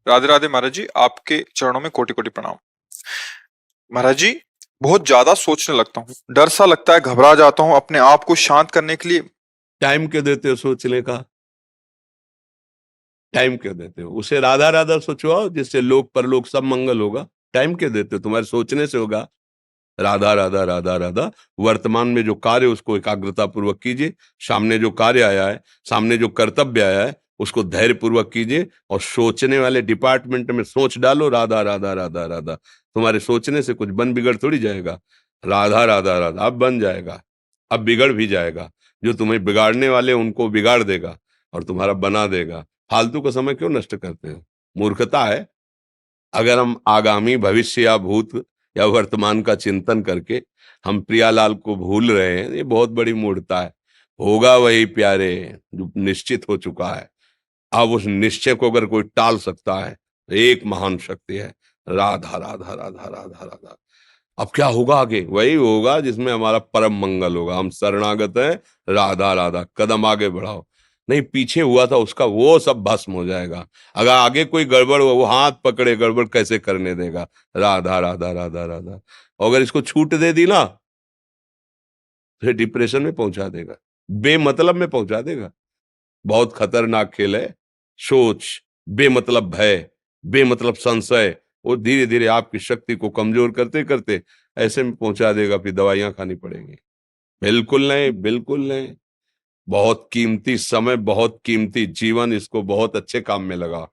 राधे राधे महाराज जी, आपके चरणों में कोटि कोटि प्रणाम। महाराज जी, बहुत ज्यादा सोचने लगता हूँ, डर सा लगता है, घबरा जाता हूँ। अपने आप को शांत करने के लिए टाइम क्यों देते हो सोचने का? टाइम क्यों देते हो? उसे राधा राधा सोचवाओ, जिससे लोक परलोक सब मंगल होगा। टाइम क्यों देते हो? तुम्हारे सोचने से होगा। राधा राधा राधा राधा। वर्तमान में जो कार्य उसको एकाग्रता पूर्वक कीजिए। सामने जो कार्य आया है, सामने जो कर्तव्य आया है, उसको धैर्य पूर्वक कीजिए। और सोचने वाले डिपार्टमेंट में सोच डालो राधा राधा राधा राधा। तुम्हारे सोचने से कुछ बन बिगड़ थोड़ी जाएगा। राधा राधा राधा अब बन जाएगा, अब बिगड़ भी जाएगा। जो तुम्हें बिगाड़ने वाले उनको बिगाड़ देगा और तुम्हारा बना देगा। फालतू का समय क्यों नष्ट करते हो? मूर्खता है। अगर हम आगामी भविष्य या भूत या वर्तमान का चिंतन करके हम प्रियालाल को भूल रहे हैं, ये बहुत बड़ी मूर्खता है। होगा वही प्यारे जो निश्चित हो चुका है। अब उस निश्चय को अगर कोई टाल सकता है तो एक महान शक्ति है, राधा राधा राधा राधा राधा। अब क्या होगा आगे? वही होगा जिसमें हमारा परम मंगल होगा। हम शरणागत हैं, राधा राधा। कदम आगे बढ़ाओ। नहीं, पीछे हुआ था उसका वो सब भस्म हो जाएगा। अगर आगे कोई गड़बड़ हुआ, वो हाथ पकड़े गड़बड़ कैसे करने देगा? राधा राधा राधा राधा। और अगर इसको छूट दे दी ना, फिर डिप्रेशन में पहुंचा देगा, बेमतलब में पहुंचा देगा। बहुत खतरनाक खेल है। सोच, बेमतलब भय, बेमतलब संशय, वो धीरे धीरे आपकी शक्ति को कमजोर करते करते ऐसे में पहुंचा देगा, फिर दवाइयां खानी पड़ेंगी। बिल्कुल नहीं, बिल्कुल नहीं। बहुत कीमती समय, बहुत कीमती जीवन, इसको बहुत अच्छे काम में लगा।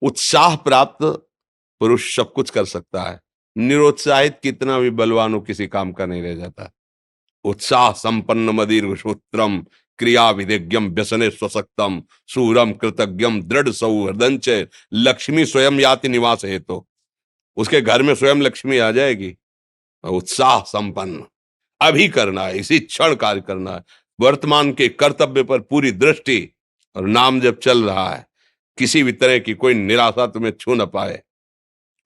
उत्साह प्राप्त पुरुष सब कुछ कर सकता है। निरुत्साहित कितना भी बलवान हो, किसी काम का नहीं रह जाता। उत्साह संपन्न मदीर्घ सूत्रम, क्रिया विधिज्ञम व्यसने स्वसक्तम, सूरम कृतज्ञम दृढ़ सौहृदंच, लक्ष्मी स्वयं याति निवास हेतु। उसके घर में स्वयं लक्ष्मी आ जाएगी। उत्साह संपन्न अभी करना है, इसी क्षण कार्य करना है। वर्तमान के कर्तव्य पर पूरी दृष्टि, और नाम जब चल रहा है, किसी भी तरह की कोई निराशा तुम्हें छू न पाए।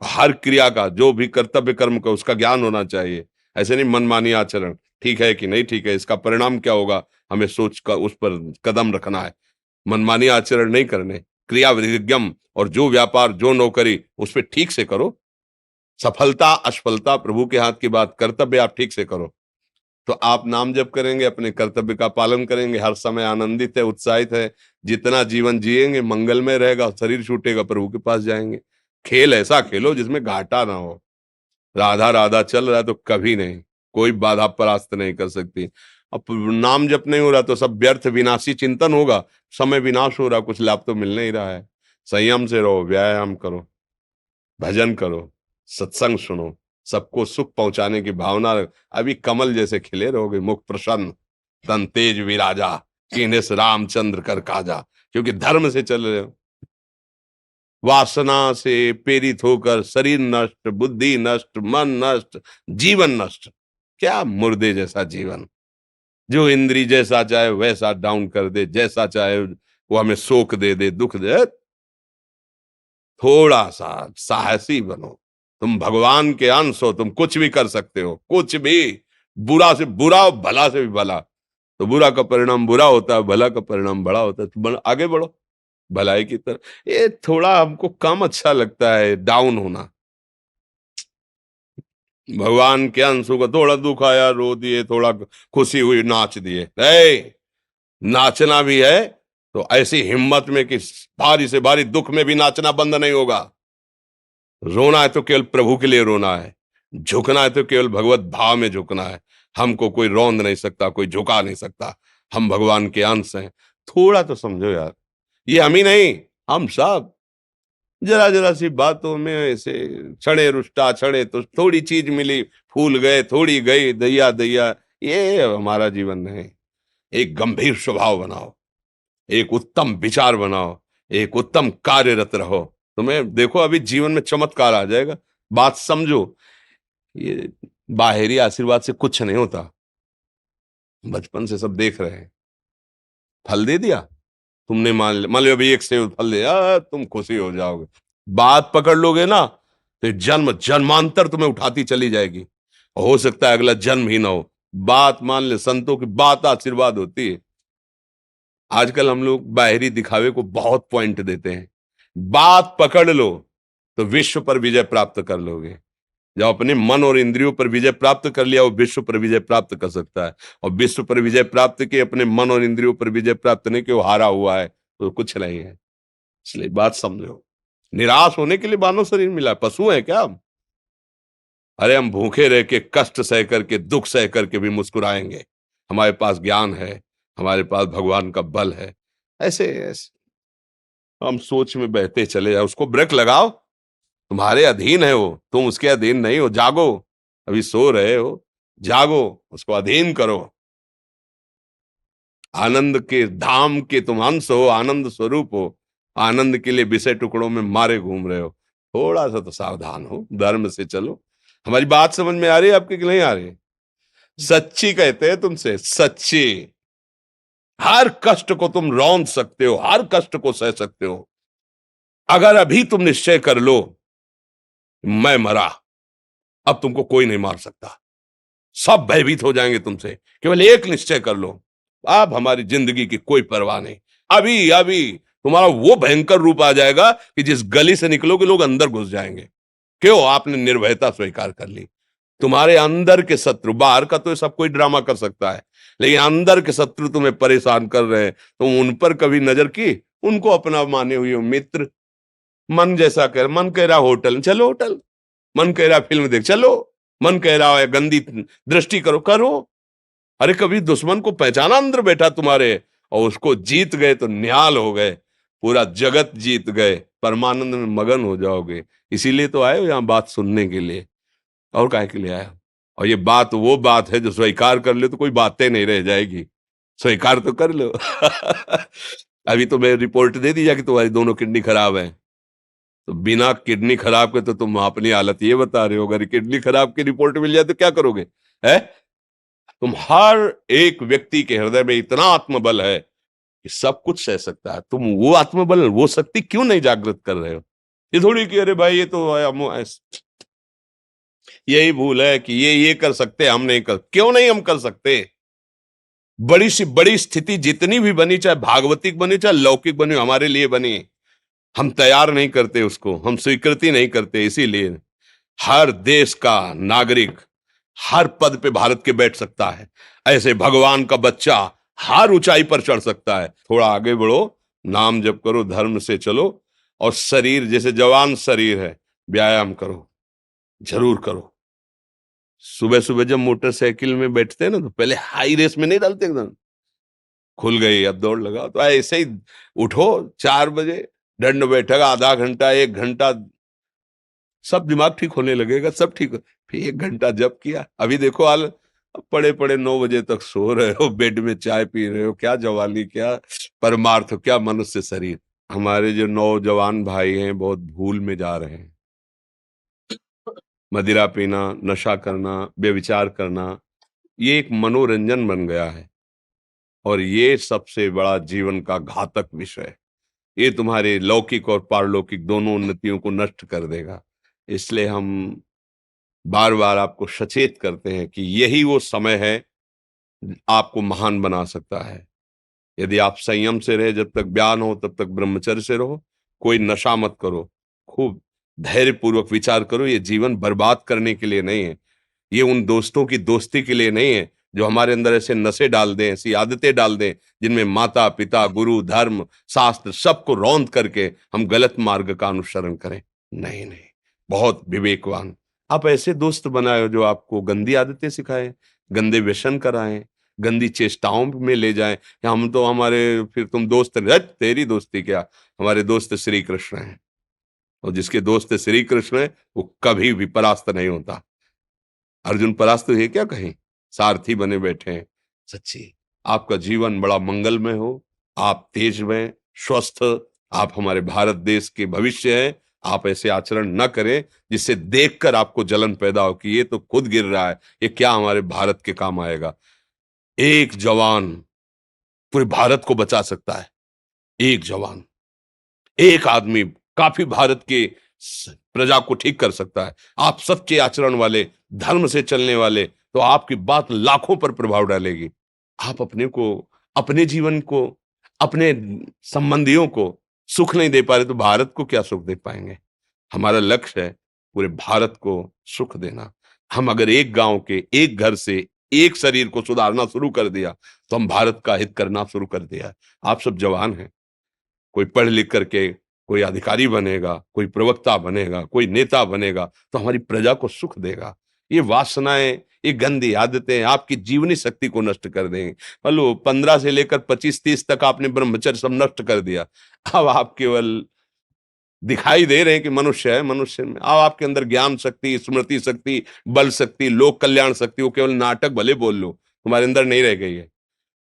हर क्रिया का, जो भी कर्तव्य कर्म का, उसका ज्ञान होना चाहिए। ऐसे नहीं मनमानी आचरण, ठीक है कि नहीं ठीक है, इसका परिणाम क्या होगा, हमें सोच कर उस पर कदम रखना है। मनमानी आचरण नहीं करने, क्रिया विधिज्ञम, और जो व्यापार जो नौकरी उस पर ठीक से करो। सफलता असफलता प्रभु के हाथ की बात, कर्तव्य आप ठीक से करो तो आप नाम जप करेंगे, अपने कर्तव्य का पालन करेंगे, हर समय आनंदित है, उत्साहित है। जितना जीवन जिएंगे मंगलमय रहेगा। शरीर छूटेगा, प्रभु के पास जाएंगे। खेल ऐसा खेलो जिसमें घाटा ना हो। राधा राधा चल रहा है तो कभी नहीं, कोई बाधा परास्त नहीं कर सकती। अब नाम जप नहीं हो रहा तो सब व्यर्थ विनाशी चिंतन होगा। समय विनाश हो रहा, कुछ लाभ तो मिल नहीं रहा है। संयम से रहो, व्यायाम करो, भजन करो, सत्संग सुनो, सबको सुख पहुंचाने की भावना रख। अभी कमल जैसे खिले रहोगे, मुख प्रसन्न, तन तेज विराजा, कीन्हिस रामचंद्र कर काजा। क्योंकि धर्म से चल रहे हो। वासना से प्रेरित होकर शरीर नष्ट, बुद्धि नष्ट, मन नष्ट, जीवन नष्ट। क्या मुर्दे जैसा जीवन, जो इंद्री जैसा चाहे वैसा डाउन कर दे, जैसा चाहे वो हमें शोक दे दे, दुख दे। थोड़ा सा साहसी बनो। तुम भगवान के अंश हो, तुम कुछ भी कर सकते हो, कुछ भी। बुरा से बुरा, भला से भी भला। तो बुरा का परिणाम बुरा होता है, भला का परिणाम बड़ा होता है। तो आगे बढ़ो भलाई की तरफ। ये थोड़ा हमको कम अच्छा लगता है डाउन होना। भगवान के अंशों का थोड़ा दुख आया रो दिए, थोड़ा खुशी हुई नाच दिए। नाचना भी है तो ऐसी हिम्मत में कि भारी से भारी दुख में भी नाचना बंद नहीं होगा। रोना है तो केवल प्रभु के लिए रोना है। झुकना है तो केवल भगवत भाव में झुकना है। हमको कोई रौंद नहीं सकता, कोई झुका नहीं सकता। हम भगवान के अंश हैं। थोड़ा तो समझो यार, ये हम ही नहीं, हम सब। जरा जरा सी बातों में ऐसे क्षणे रुष्टा क्षणे तो थोड़ी चीज मिली, फूल गए, थोड़ी गई, दैया दैया। ये हमारा जीवन नहीं। एक गंभीर स्वभाव बनाओ, एक उत्तम विचार बनाओ, एक उत्तम कार्यरत रहो। तुम्हें देखो अभी जीवन में चमत्कार आ जाएगा। बात समझो। ये बाहरी आशीर्वाद से कुछ नहीं होता। बचपन से सब देख रहे हैं। फल दे दिया तुमने, मान लो अभी एक सेब फल दिया, तुम खुशी हो जाओगे। बात पकड़ लोगे ना तो जन्म जन्मांतर तुम्हें उठाती चली जाएगी। हो सकता है अगला जन्म ही ना हो। बात मान ले, संतों की बात आशीर्वाद होती है। आजकल हम लोग बाहरी दिखावे को बहुत पॉइंट देते हैं। बात पकड़ लो तो विश्व पर विजय प्राप्त कर लोगे। जब अपने मन और इंद्रियों पर विजय प्राप्त कर लिया, वो विश्व पर विजय प्राप्त कर सकता है। और विश्व पर विजय प्राप्त किए, अपने मन और इंद्रियों पर विजय प्राप्त नहीं कि वो हारा हुआ है, तो कुछ नहीं है। इसलिए बात समझो, निराश होने के लिए मानव शरीर मिला, पशु है क्या हम? अरे हम भूखे रह के, कष्ट सह करके, दुख सह करके भी मुस्कुराएंगे। हमारे पास ज्ञान है, हमारे पास भगवान का बल है। ऐसे ऐसे हम सोच में बहते चले जाओ, उसको ब्रेक लगाओ। तुम्हारे अधीन है वो, तुम उसके अधीन नहीं हो। जागो, अभी सो रहे हो, जागो, उसको अधीन करो। आनंद के धाम के तुम अंश हो, आनंद स्वरूप हो। आनंद के लिए विषय टुकड़ों में मारे घूम रहे हो। थोड़ा सा तो सावधान हो, धर्म से चलो। हमारी बात समझ में आ रही है आपके कि नहीं आ रही? सच्ची कहते हैं तुमसे, सच्ची। हर कष्ट को तुम रौंद सकते हो, हर कष्ट को सह सकते हो, अगर अभी तुम निश्चय कर लो मैं मरा, अब तुमको कोई नहीं मार सकता। सब भयभीत हो जाएंगे तुमसे। केवल एक निश्चय कर लो, अब हमारी जिंदगी की कोई परवाह नहीं। अभी अभी तुम्हारा वो भयंकर रूप आ जाएगा कि जिस गली से निकलोगे लोग अंदर घुस जाएंगे। क्यों? आपने निर्भयता स्वीकार कर ली। तुम्हारे अंदर के शत्रु, बाहर का तो सब कोई ड्रामा कर सकता है, लेकिन अंदर के शत्रु तुम्हें परेशान कर रहे हैं, तुम उन पर कभी नजर की? उनको अपना माने हुए हो मित्र। मन जैसा कर, मन कह रहा होटल चलो होटल, मन कह रहा फिल्म देख चलो, मन कह रहा है गंदी दृष्टि करो करो। अरे कभी दुश्मन को पहचाना अंदर बैठा तुम्हारे, और उसको जीत गए तो निहाल हो गए, पूरा जगत जीत गए, परमानंद में मगन हो जाओगे। इसीलिए तो आए हो यहाँ बात सुनने के लिए, और काहे के लिए आए हो? और ये बात वो बात है जो स्वीकार कर ले तो कोई बातें नहीं रह जाएगी। स्वीकार तो कर लो। अभी तो मैं रिपोर्ट दे दी कि तुम्हारी दोनों किडनी खराब है, तो बिना किडनी खराब के तो तुम अपनी हालत ये बता रहे हो, अगर किडनी खराब की रिपोर्ट मिल जाए तो क्या करोगे? है? तुम हर एक व्यक्ति के हृदय में इतना आत्मबल है कि सब कुछ सह सकता है। तुम वो आत्मबल, वो शक्ति क्यों नहीं जागृत कर रहे हो? ये थोड़ी कि अरे भाई ये तो यही भूल है कि ये कर सकते, हम नहीं कर। क्यों नहीं हम कर सकते? बड़ी सी बड़ी स्थिति जितनी भी बनी, चाहे भागवतिक बनी चाहे लौकिक बनी, हमारे लिए बनी, हम तैयार नहीं करते उसको, हम स्वीकृति नहीं करते। इसीलिए हर देश का नागरिक हर पद पे भारत के बैठ सकता है, ऐसे भगवान का बच्चा हर ऊंचाई पर चढ़ सकता है। थोड़ा आगे बढ़ो, नाम जप करो, धर्म से चलो, और शरीर जैसे जवान शरीर है, व्यायाम करो, जरूर करो। सुबह सुबह जब मोटरसाइकिल में बैठते हैं ना, तो पहले हाई रेस में नहीं डालते, एकदम खुल गई अब दौड़ लगाओ, तो ऐसे ही उठो 4 बजे, दंड बैठक आधा घंटा 1 घंटा, सब दिमाग ठीक होने लगेगा, सब ठीक हो। फिर 1 घंटा जब किया, अभी देखो हाल, पड़े पड़े 9 बजे तक सो रहे हो, बेड में चाय पी रहे हो। क्या जवानी, क्या परमार्थ, क्या मनुष्य शरीर। हमारे जो नौजवान भाई हैं बहुत भूल में जा रहे हैं। मदिरा पीना, नशा करना, व्यभिचार करना, ये एक मनोरंजन बन गया है, और ये सबसे बड़ा जीवन का घातक विषय है। ये तुम्हारे लौकिक और पारलौकिक दोनों उन्नतियों को नष्ट कर देगा। इसलिए हम बार बार आपको सचेत करते हैं कि यही वो समय है आपको महान बना सकता है। यदि आप संयम से रहे, जब तक ज्ञान हो तब तक ब्रह्मचर्य से रहो, कोई नशा मत करो, खूब धैर्य पूर्वक विचार करो। ये जीवन बर्बाद करने के लिए नहीं है, ये उन दोस्तों की दोस्ती के लिए नहीं है जो हमारे अंदर ऐसे नशे डाल दें, ऐसी आदतें डाल दें जिनमें माता पिता, गुरु, धर्म, शास्त्र सबको रौंद करके हम गलत मार्ग का अनुसरण करें। नहीं नहीं, बहुत विवेकवान। आप ऐसे दोस्त बनाए हो जो आपको गंदी आदतें सिखाएं, गंदे व्यसन कराएं, गंदी चेष्टाओं में ले जाएं। या हम तो हमारे, फिर तुम दोस्त, तेरी दोस्ती क्या, हमारे दोस्त श्री कृष्ण हैं, और जिसके दोस्त श्री कृष्ण है वो कभी भी परास्त नहीं होता। अर्जुन परास्त है क्या कहीं? सारथी बने बैठे हैं। सच्ची आपका जीवन बड़ा मंगलमय हो, आप तेज में स्वस्थ, आप हमारे भारत देश के भविष्य हैं। आप ऐसे आचरण न करें जिससे देखकर आपको जलन पैदा हो कि ये तो खुद गिर रहा है, ये क्या हमारे भारत के काम आएगा। एक जवान पूरे भारत को बचा सकता है, एक जवान, एक आदमी काफी भारत के प्रजा को ठीक कर सकता है। आप सच्चे आचरण वाले, धर्म से चलने वाले, तो आपकी बात लाखों पर प्रभाव डालेगी। आप अपने को, अपने जीवन को, अपने संबंधियों को सुख नहीं दे पा रहे तो भारत को क्या सुख दे पाएंगे? हमारा लक्ष्य है पूरे भारत को सुख देना। हम अगर एक गांव के एक घर से एक शरीर को सुधारना शुरू कर दिया तो हम भारत का हित करना शुरू कर दिया। आप सब जवान हैं, कोई पढ़ लिख करके कोई अधिकारी बनेगा, कोई प्रवक्ता बनेगा, कोई नेता बनेगा तो हमारी प्रजा को सुख देगा। ये वासनाएं, ये गंदी आदतें आपकी जीवनी शक्ति को नष्ट कर देंगे। मान लो 15 से लेकर 25-30 तक आपने ब्रह्मचर्य सब नष्ट कर दिया, अब आप केवल दिखाई दे रहे हैं कि मनुष्य है, मनुष्य में अब आपके अंदर ज्ञान शक्ति, स्मृति शक्ति, बल शक्ति, लोक कल्याण शक्ति, वो केवल नाटक भले बोल लो, तुम्हारे अंदर नहीं रह गई है।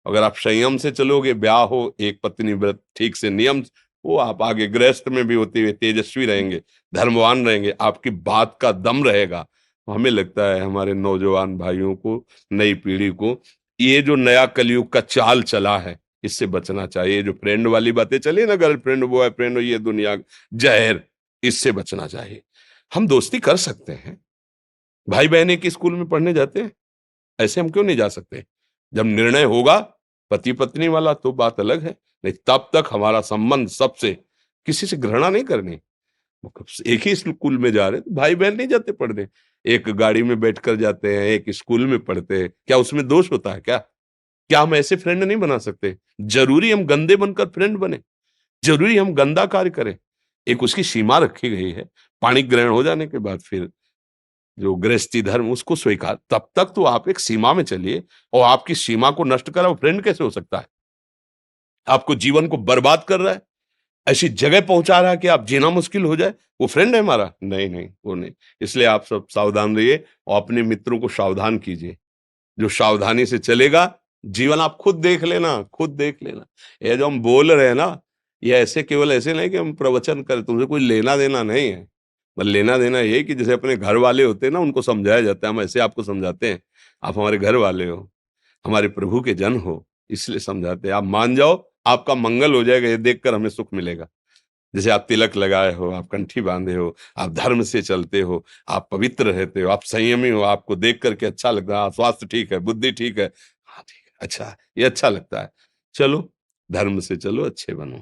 अगर आप संयम से चलोगे, ब्याह हो, एक पत्नी व्रत ठीक से नियम, वो आप आगे गृहस्थ में भी होते हुए तेजस्वी रहेंगे, धर्मवान रहेंगे, आपकी बात का दम रहेगा। तो हमें लगता है हमारे नौजवान भाइयों को, नई पीढ़ी को, ये जो नया कलयुग का चाल चला है इससे बचना चाहिए। जो फ्रेंड वाली बातें चली ना, गर्लफ्रेंड, बॉयफ्रेंड, ये दुनिया जहर, इससे बचना चाहिए। हम दोस्ती कर सकते हैं, भाई बहन एक ही स्कूल में पढ़ने जाते हैं, ऐसे हम क्यों नहीं जा सकते? जब निर्णय होगा पति पत्नी वाला तो बात अलग है, नहीं तब तक हमारा संबंध सबसे, किसी से घृणा नहीं करनी। एक ही स्कूल में जा रहे तो भाई बहन नहीं जाते पढ़ने, एक गाड़ी में बैठकर जाते हैं, एक स्कूल में पढ़ते हैं, क्या उसमें दोष होता है? क्या क्या हम ऐसे फ्रेंड नहीं बना सकते? जरूरी हम गंदे बनकर फ्रेंड बने? जरूरी हम गंदा कार्य करें? एक उसकी सीमा रखी गई है, पाणी ग्रहण हो जाने के बाद फिर जो गृहस्थी धर्म उसको स्वीकार, तब तक तो आप एक सीमा में चलिए। और आपकी सीमा को नष्ट करा वो फ्रेंड कैसे हो सकता है? आपको जीवन को बर्बाद कर रहा है, ऐसी जगह पहुंचा रहा है कि आप जीना मुश्किल हो जाए, वो फ्रेंड है हमारा? नहीं नहीं, वो नहीं। इसलिए आप सब सावधान रहिए और अपने मित्रों को सावधान कीजिए। जो सावधानी से चलेगा, जीवन आप खुद देख लेना, खुद देख लेना। ये जो हम बोल रहे हैं ना, ये ऐसे केवल ऐसे नहीं कि हम प्रवचन करें, तुमसे कोई लेना देना नहीं है। पर लेना देना ये कि जैसे अपने घर वाले होते हैं ना, उनको समझाया जाता है, हम ऐसे आपको समझाते हैं, आप हमारे घर वाले हो, हमारे प्रभु के जन हो, इसलिए समझाते हैं। आप मान जाओ, आपका मंगल हो जाएगा, ये देखकर हमें सुख मिलेगा। जैसे आप तिलक लगाए हो, आप कंठी बांधे हो, आप धर्म से चलते हो, आप पवित्र रहते हो, आप संयमी हो, आपको देख करके अच्छा लगता है, हाँ, स्वास्थ्य ठीक है, बुद्धि ठीक है, हाँ ठीक है, अच्छा, ये अच्छा लगता है। चलो, धर्म से चलो, अच्छे बनो।